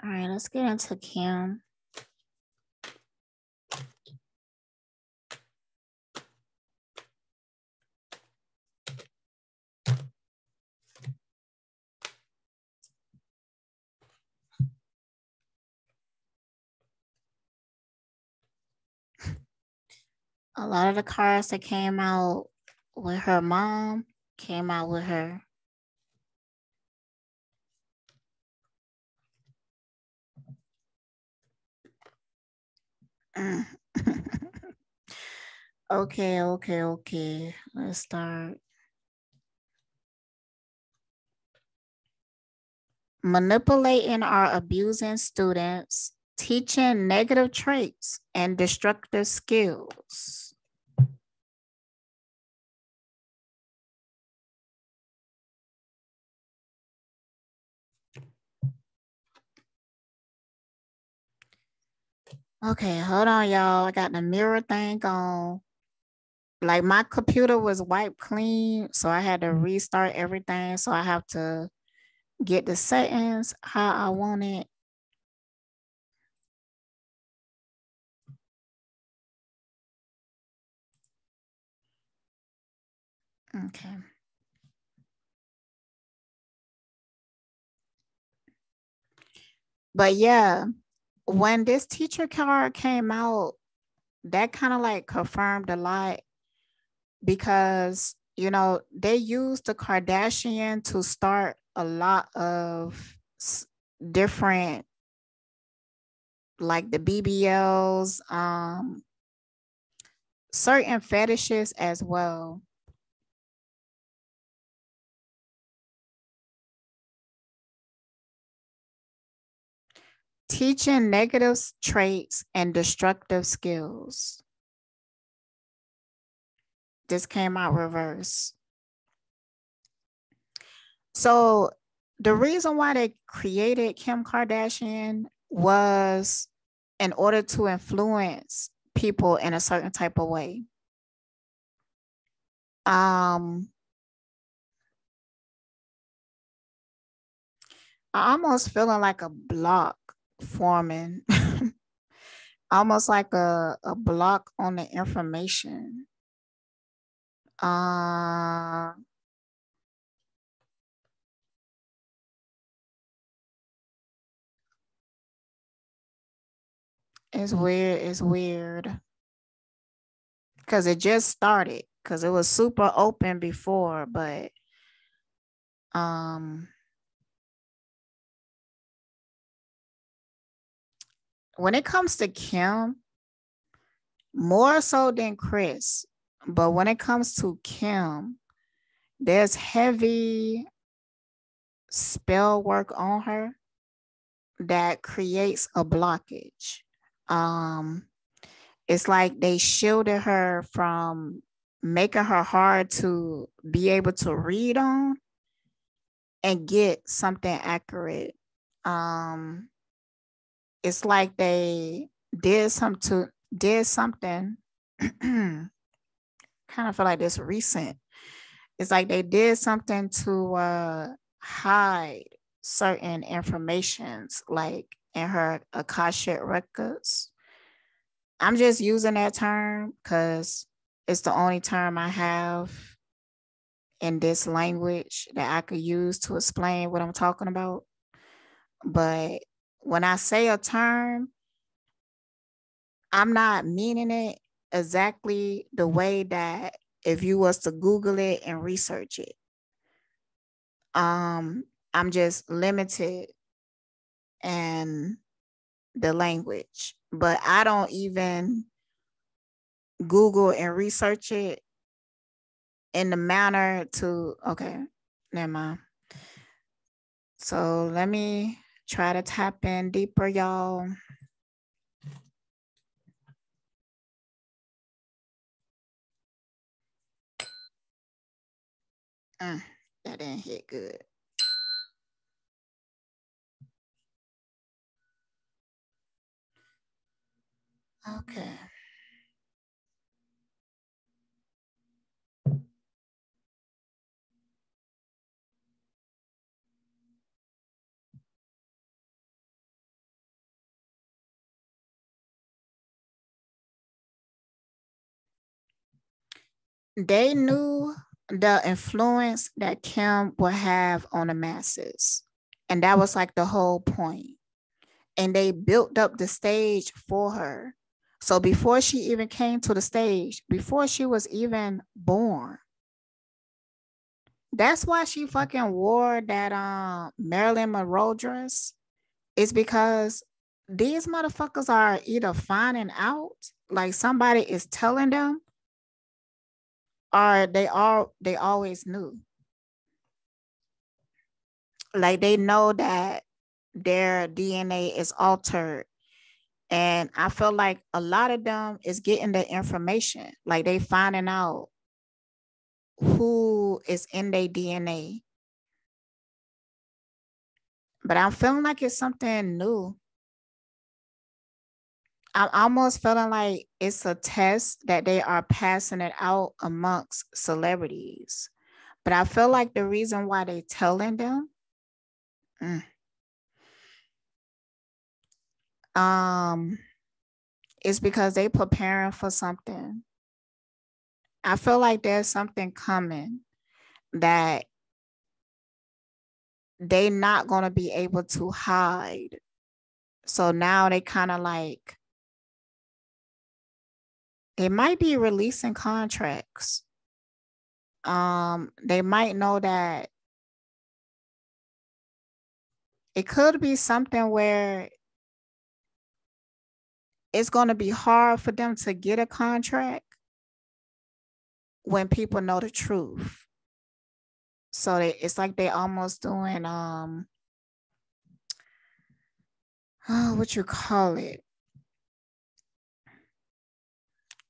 All right, let's get into Kim. A lot of the cards that came out with her mom came out with her. Okay. Let's start. Manipulating or abusing students, teaching negative traits and destructive skills. Okay, hold on, y'all. I got the mirror thing on. Like my computer was wiped clean, so I had to restart everything. So I have to get the settings how I want it. Okay. But yeah, when this teacher card came out, that kind of like confirmed a lot because, you know, they used the Kardashian to start a lot of different, like the BBLs, certain fetishes as well. Teaching negative traits and destructive skills. This came out reverse. So the reason why they created Kim Kardashian was in order to influence people in a certain type of way. I almost feeling like a block forming, almost like a block on the information. It's weird. Because it just started. Because it was super open before, but when it comes to Kim, more so than Chris, but when it comes to Kim, there's heavy spell work on her that creates a blockage. It's like they shielded her from making her hard to be able to read on and get something accurate. It's like they did something kind of feel like this recent. It's like they did something to hide certain informations, like in her Akashic records. I'm just using that term because it's the only term I have in this language that I could use to explain what I'm talking about. But when I say a term, I'm not meaning it exactly the way that if you was to Google it and research it. I'm just limited in the language, but I don't even Google and research it in the manner to, okay, never mind. So let me try to tap in deeper, y'all. That didn't hit good. Okay. They knew the influence that Kim would have on the masses. And that was like the whole point. And they built up the stage for her. So before she even came to the stage, before she was even born, that's why she fucking wore that Marilyn Monroe dress. It's because these motherfuckers are either finding out, like somebody is telling them, or they always knew. Like they know that their DNA is altered. And I feel like a lot of them is getting the information. Like they finding out who is in their DNA. But I'm feeling like it's something new. I'm almost feeling like it's a test that they are passing it out amongst celebrities. But I feel like the reason why they telling them is because they preparing for something. I feel like there's something coming that they not going to be able to hide. So now they kind of like, they might be releasing contracts. They might know that it could be something where it's going to be hard for them to get a contract when people know the truth. So it's like they almost doing what you call it,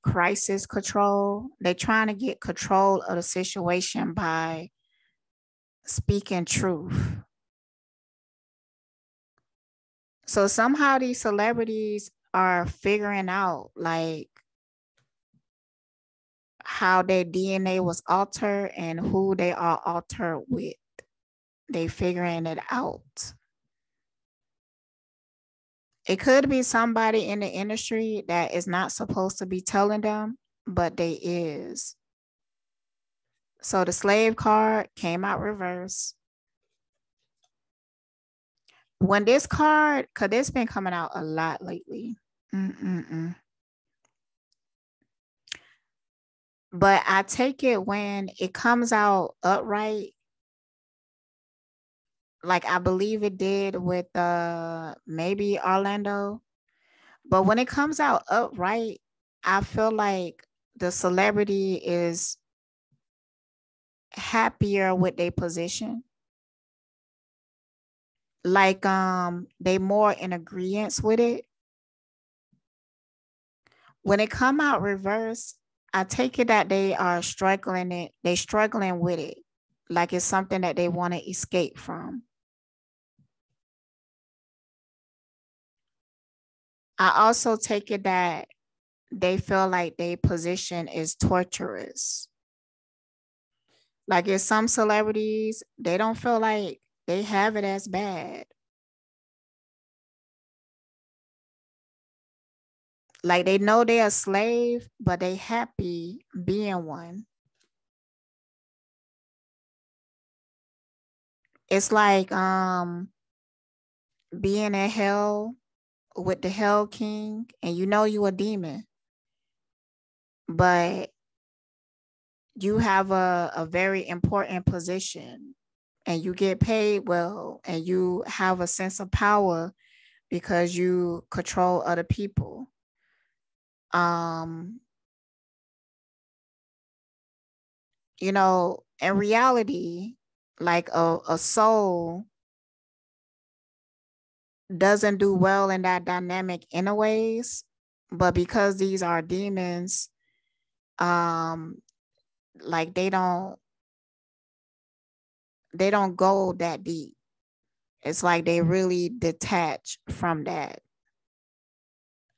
crisis control. They're trying to get control of the situation by speaking truth. So somehow these celebrities are figuring out like how their DNA was altered and who they are altered with. They figuring it out. It could be somebody in the industry that is not supposed to be telling them, but they is. So the slave card came out reverse. When this card, because it's been coming out a lot lately. But I take it when it comes out upright, like I believe it did with maybe Orlando. But when it comes out upright, I feel like the celebrity is happier with their position. Like they more in agreement with it. When it come out reverse, I take it that they are struggling with it. Like it's something that they want to escape from. I also take it that they feel like their position is torturous. Like in some celebrities, they don't feel like they have it as bad. Like they know they're a slave, but they happy being one. It's like being in hell with the Hell King, and you know you a demon, but you have a very important position and you get paid well and you have a sense of power because you control other people. You know, in reality, like a soul doesn't do well in that dynamic anyways, but because these are demons, like they don't go that deep. It's like they really detach from that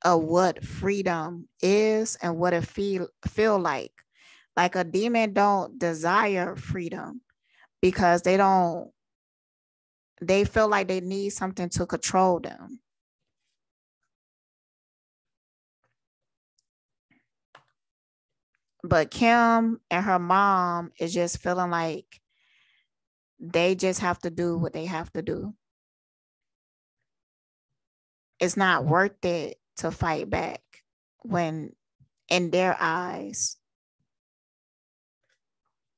of what freedom is and what it feel like. Like a demon don't desire freedom because they feel like they need something to control them. But Kim and her mom is just feeling like they just have to do what they have to do. It's not worth it to fight back when in their eyes.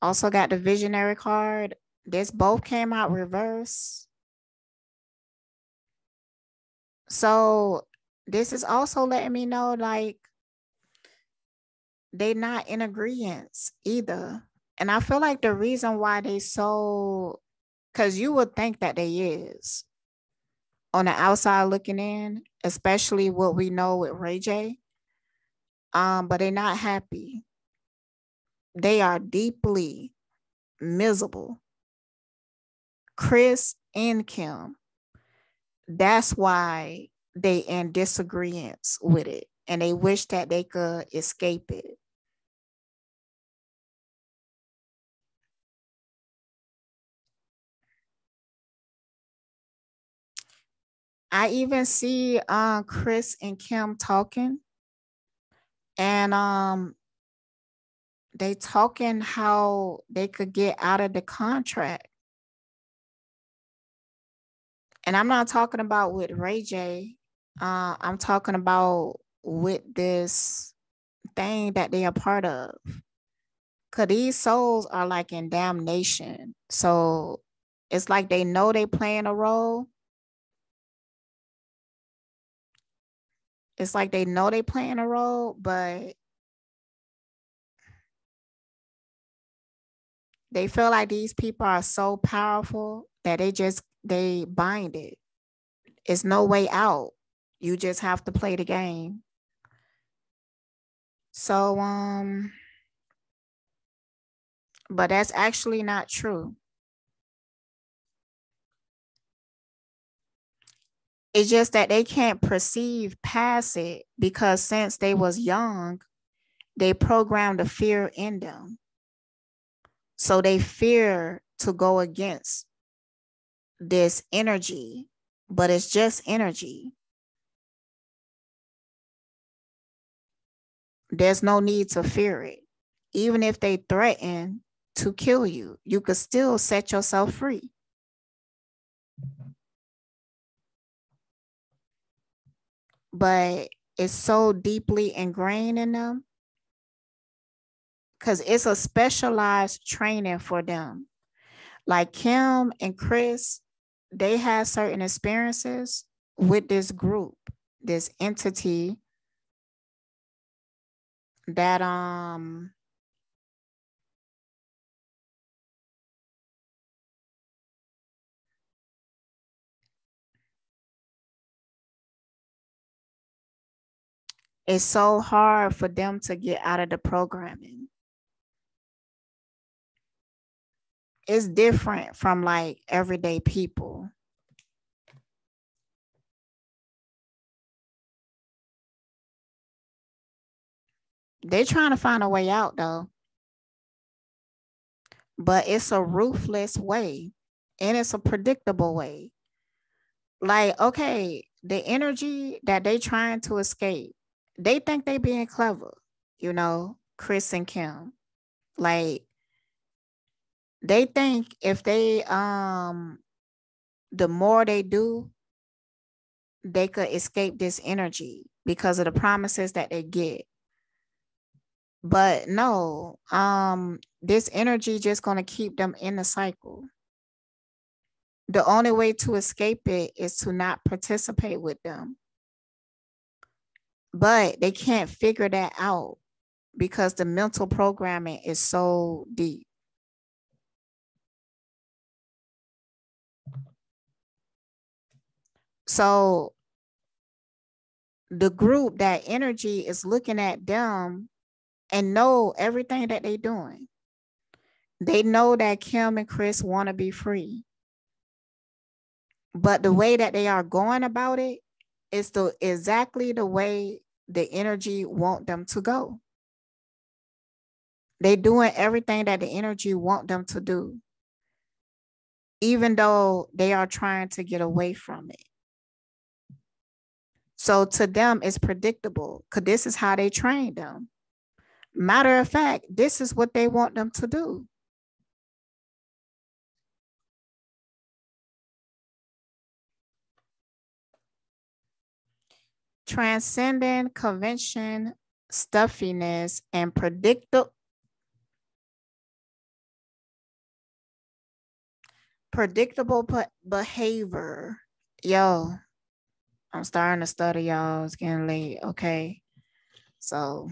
Also got the visionary card. This both came out reverse. So this is also letting me know like they're not in agreement either. And I feel like the reason why they so, because you would think that they is on the outside looking in, especially what we know with Ray J. But they're not happy. They are deeply miserable. Chris and Kim. That's why they in disagreement with it. And they wish that they could escape it. I even see Chris and Kim talking. And they talking how they could get out of the contract. And I'm not talking about with Ray J. I'm talking about with this thing that they are part of. Cause these souls are like in damnation. So it's like they know they playing a role. It's like they know they playing a role, but they feel like these people are so powerful that they bind it. It's no way out. You just have to play the game. So, but that's actually not true. It's just that they can't perceive past it because since they was young, they programmed the fear in them. So they fear to go against this energy, but it's just energy. There's no need to fear it. Even if they threaten to kill you, you could still set yourself free. But it's so deeply ingrained in them because it's a specialized training for them. Like Kim and Chris, they had certain experiences with this group, this entity that it's so hard for them to get out of the programming. It's different from like everyday people. They're trying to find a way out though. But it's a ruthless way and it's a predictable way. Like, okay, the energy that they trying to escape, they think they being clever, you know, Chris and Kim. Like, they think if they the more they do, they could escape this energy because of the promises that they get. But no, this energy just gonna keep them in the cycle. The only way to escape it is to not participate with them. But they can't figure that out because the mental programming is so deep. So the group, that energy is looking at them and know everything that they're doing. They know that Kim and Chris want to be free. But the way that they are going about it is exactly the way the energy want them to go. They're doing everything that the energy want them to do, even though they are trying to get away from it. So to them, it's predictable because this is how they train them. Matter of fact, this is what they want them to do. Transcending convention, stuffiness, and predictable behavior. Yo, I'm starting to study, y'all. It's getting late. Okay. So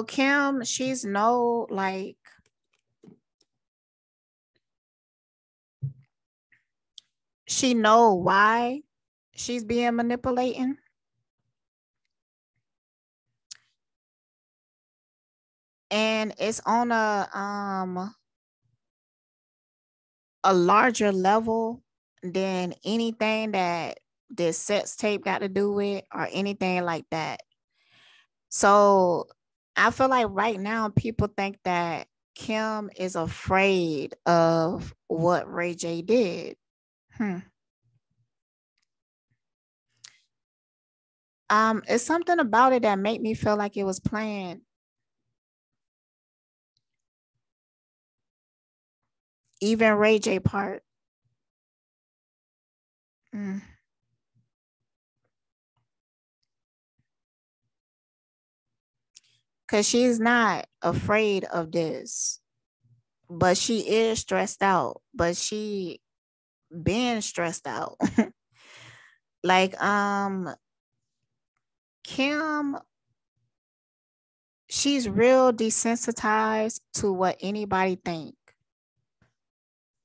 Kim, she's no like she know why she's being manipulating. And it's on a larger level than anything that this sex tape got to do with or anything like that. So I feel like right now people think that Kim is afraid of what Ray J did. It's something about it that made me feel like it was planned. Even Ray J part. Because she's not afraid of this, but she is stressed out, but she been stressed out. Like Kim, she's real desensitized to what anybody think.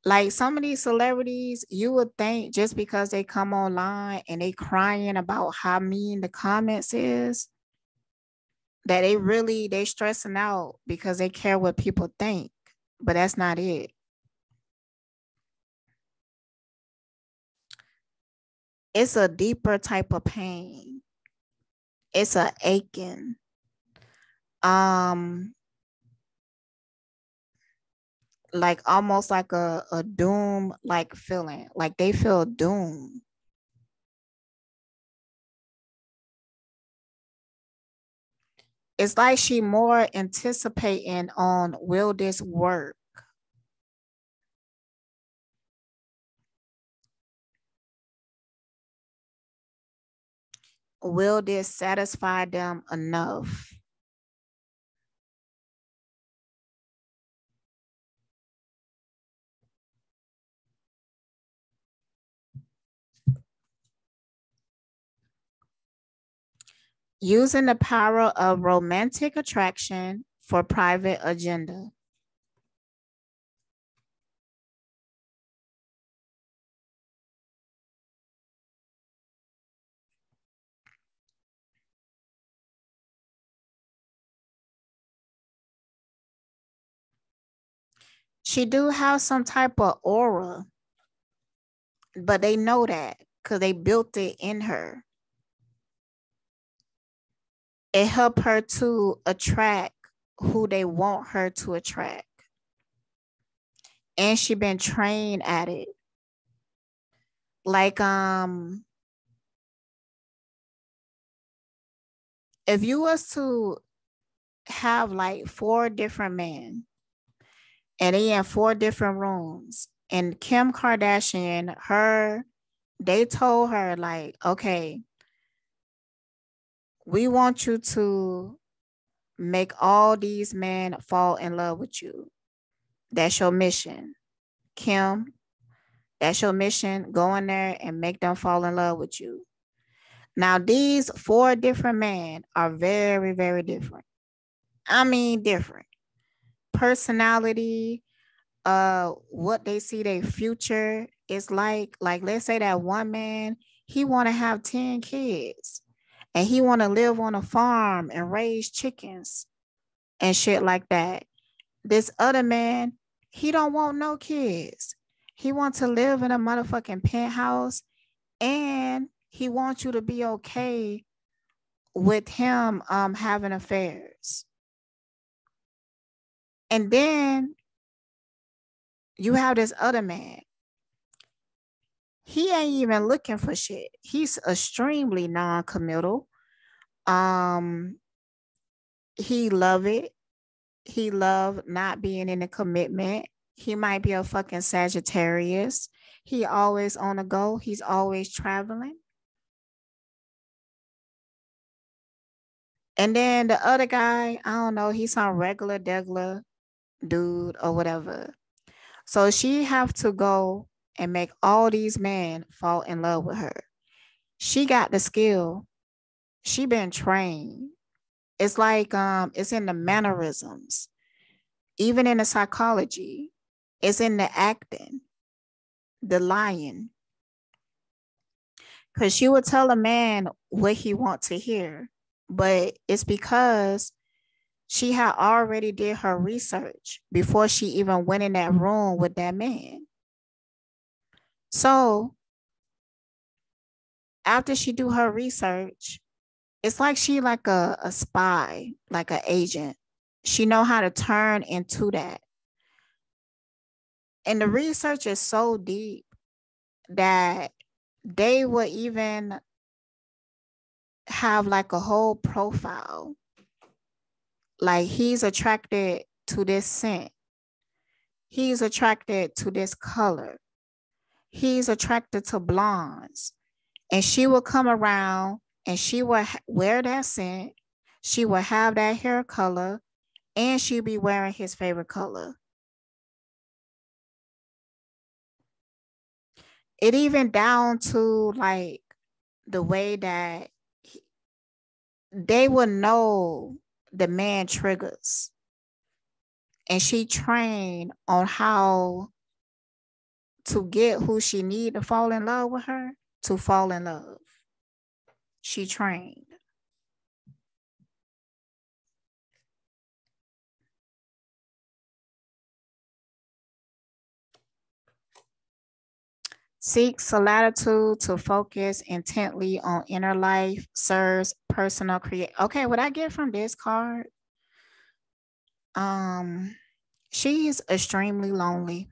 Like some of these celebrities, you would think just because they come online and they crying about how mean the comments is, that they stressing out because they care what people think, but that's not it. It's a deeper type of pain. It's a aching. Like almost like a doom like feeling. Like they feel doomed. It's like she more anticipating on will this work? Will this satisfy them enough? Using the power of romantic attraction for private agenda. She do have some type of aura, but they know that because they built it in her. It helped her to attract who they want her to attract. And she been trained at it. Like if you was to have like 4 different men and they in 4 different rooms and Kim Kardashian, they told her like, okay, we want you to make all these men fall in love with you. That's your mission. Kim, that's your mission. Go in there and make them fall in love with you. Now, these 4 different men are very, very different. I mean, different. Personality, what they see their future is like let's say that one man, he want to have 10 kids and he want to live on a farm and raise chickens and shit like that. This other man, He don't want no kids. He wants to live in a motherfucking penthouse, and he wants you to be okay with him having affairs. And then you have this other man. He ain't even looking for shit. He's extremely non-committal. He love it. He love not being in a commitment. He might be a fucking Sagittarius. He always on the go. He's always traveling. And then the other guy, I don't know, he's some regular degular dude or whatever. So she have to go and make all these men fall in love with her. She got the skill. She been trained. It's like it's in the mannerisms, even in the psychology. It's in the acting, the lying. Because she would tell a man what he want to hear, but it's because she had already did her research before she even went in that room with that man. So after she do her research, it's like she like a spy, like an agent. She know how to turn into that. And the research is so deep that they would even have like a whole profile. Like he's attracted to this scent. He's attracted to this color. He's attracted to blondes. And she will come around and she will wear that scent. She will have that hair color, and she'll be wearing his favorite color. It even down to like the way that they would know the man triggers. And she trained on how to get who she need to fall in love with her to fall in love. She trained. Seeks latitude to focus intently on inner life, serves personal create. Okay, what I get from this card, she's extremely lonely.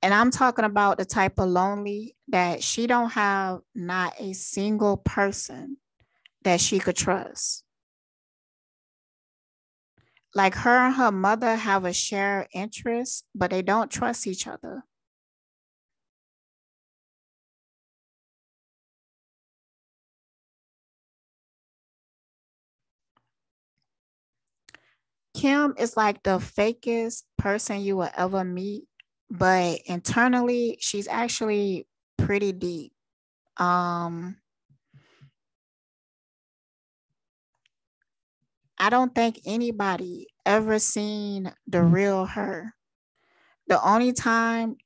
And I'm talking about the type of lonely that she don't have not a single person that she could trust. Like her and her mother have a shared interest, but they don't trust each other. Kim is like the fakest person you will ever meet, but internally, she's actually pretty deep. I don't think anybody ever seen the real her. The only time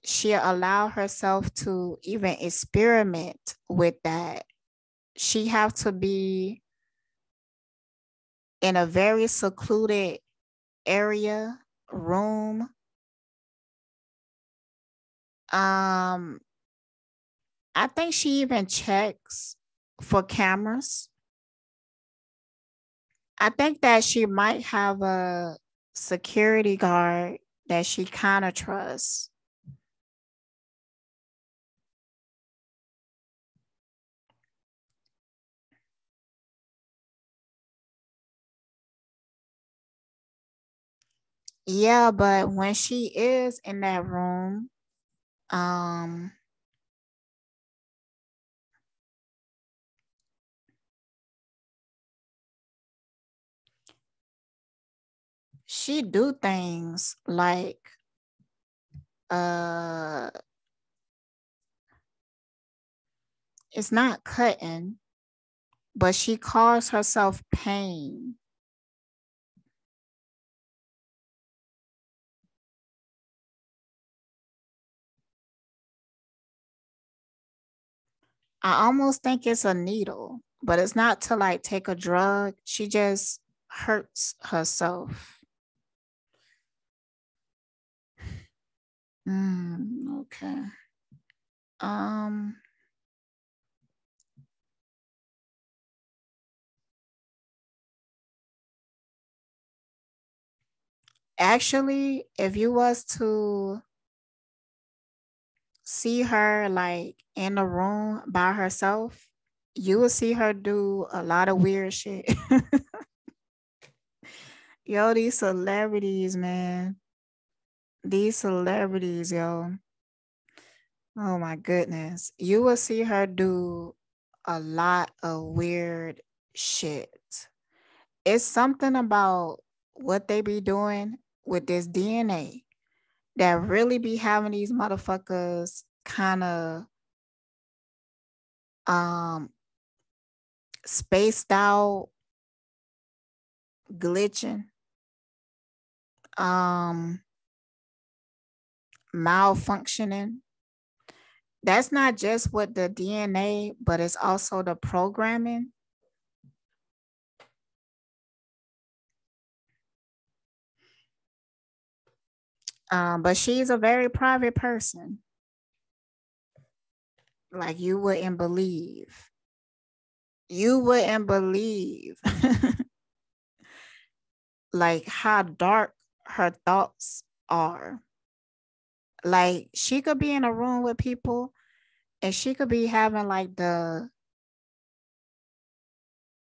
she allowed herself to even experiment with that, she have to be in a very secluded area, room. I think she even checks for cameras. I think that she might have a security guard that she kind of trusts. Yeah, but when she is in that room, she do things like it's not cutting, but she calls herself pain. I almost think it's a needle, but it's not to like take a drug. She just, hurts herself. Okay. Actually, if you was to see her like in a room by herself, you will see her do a lot of weird shit. Yo, these celebrities, man. These celebrities, yo. Oh my goodness. You will see her do a lot of weird shit. It's something about what they be doing with this DNA that really be having these motherfuckers kind of um spaced out, glitching, um malfunctioning. That's not just with the DNA, but it's also the programming. But she's a very private person. Like you wouldn't believe. You wouldn't believe like how dark her thoughts are. Like she could be in a room with people and she could be having like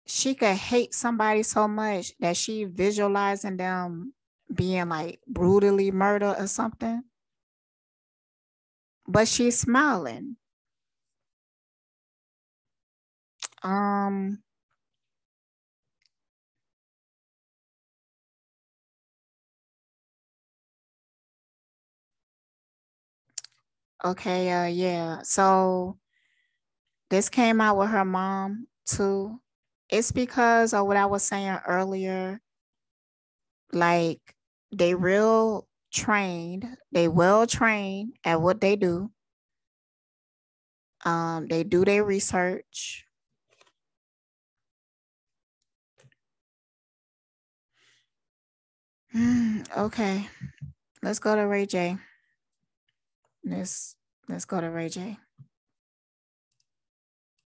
she could hate somebody so much that she visualizing them being like brutally murdered or something. But she's smiling. Um okay, yeah. So this came out with her mom too. It's because of what I was saying earlier. Like they real trained, they well trained at what they do. They do their research. Okay, let's go to Ray J. Let's let's go to Ray J.